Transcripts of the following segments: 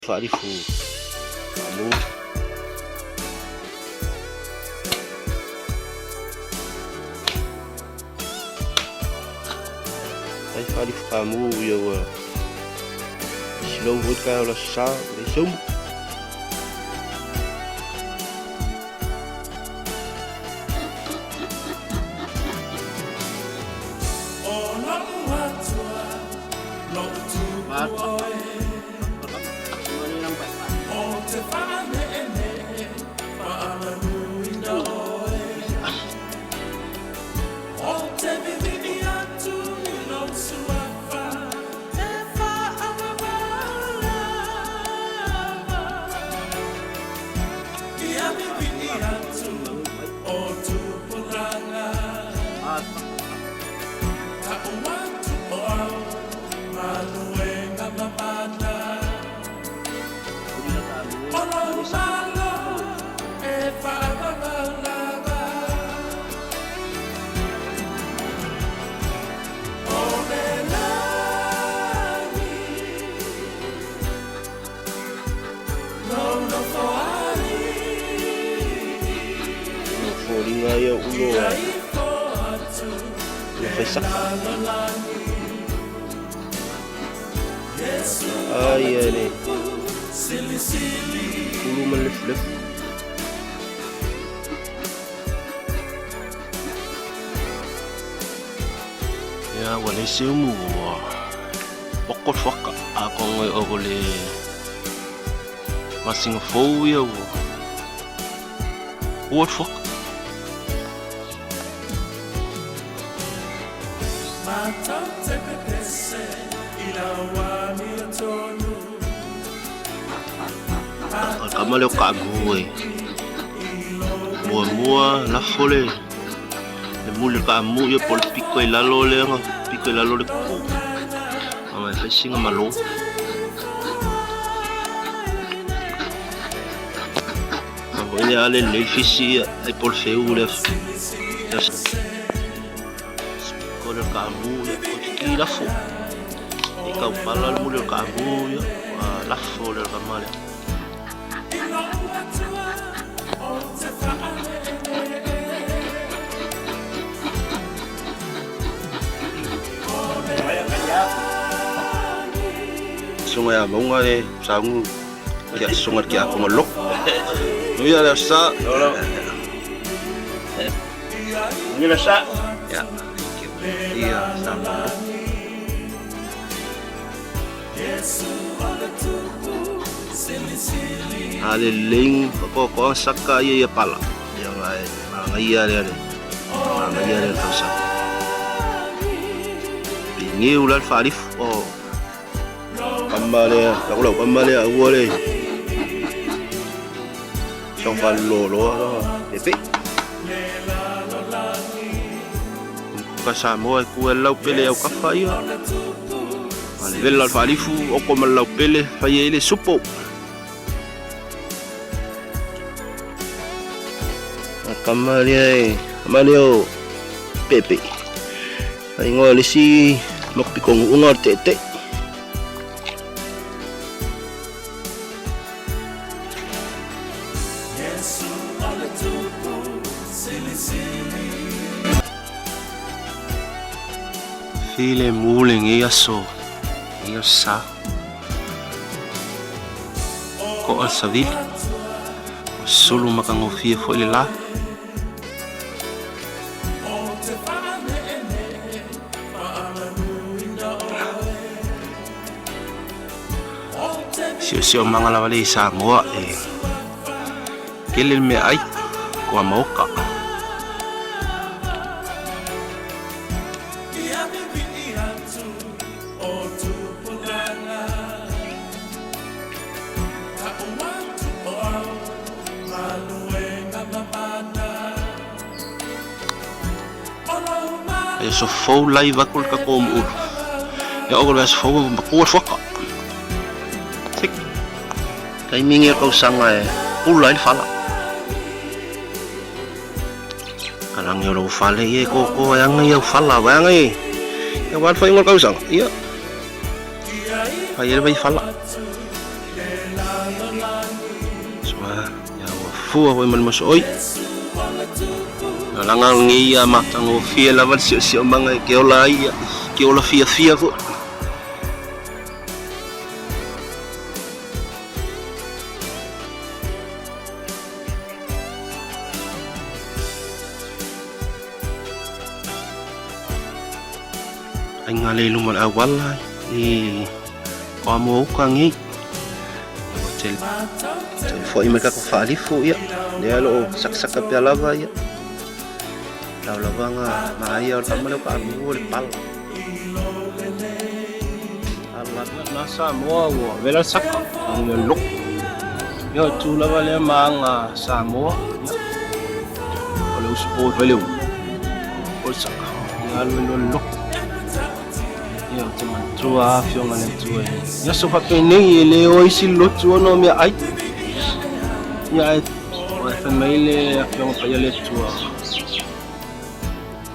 Farifu kamu ay Farifu kamu ya wa slow hot ka la sa lesum ya ulo fesak ay yani ulo malif-lif ya wala simu pokot faka ako ngoy ogole masing fo ya what fuck kamale kamu mua la fole le mule kamu yo por pico y la lole ko ama fishing malo ini ale le fishi ay por feu le kole kamu yo ki la fo e ka pala mule kamu yo la fole kamale sungai abang ada sangu ya sungai kia aku ngelok ini ada sa ini ada sa ya iya sama ada ling pokok saka ya pala yang ngaya dia terus ini ular Farif oh kembali aku lo kembali aku boleh sampai lo tapi kasamo aku lau pele au kafa ya al Farifu o como lau pele fai ele supo kembali o Pepe ay ngoli si makpikong ungar tete File muling iya sa ko al savil solo makangofie fo ila si mangala wale sa ngoa kelel me ai ko maoka so fo live akul ka kom ur ya ogol bas fo ko foka sik kay mingi ko sanga pulai fala kalang yo fala ye ko yang yo fala bang ya wat fo ngol ka usang iya ayer bay fala Soa ya fua ko man masoi. Langang ngi matang o fia lava si manga ke ola ia ke ola fia ko. Anh ngale lumal awal i amo kangi hotel foi mereka ko fali fo ya dia lo sak kapya lava ya law lava nga maaya tamalo ka abu le pal Allah nasa mo vela sak ang lok yo tu lava le manga samo lo sport valeu o sak ngalo lok yo teman tua fiong ane tua ya so papene le o isi lo tua no me ai ya o family fiong pa le tua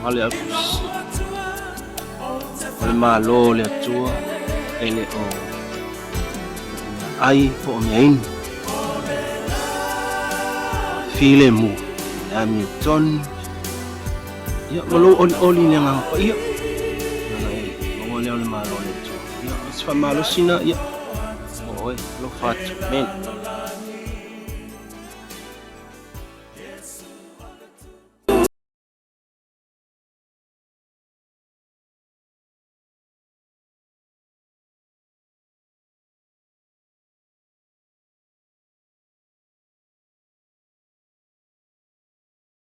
male akus o malo le tua ele o ai po mein file mu Hamilton ya malo oli nga pa ya malo nito. Ya, mas famalo sina ya. Oy, lo fat men.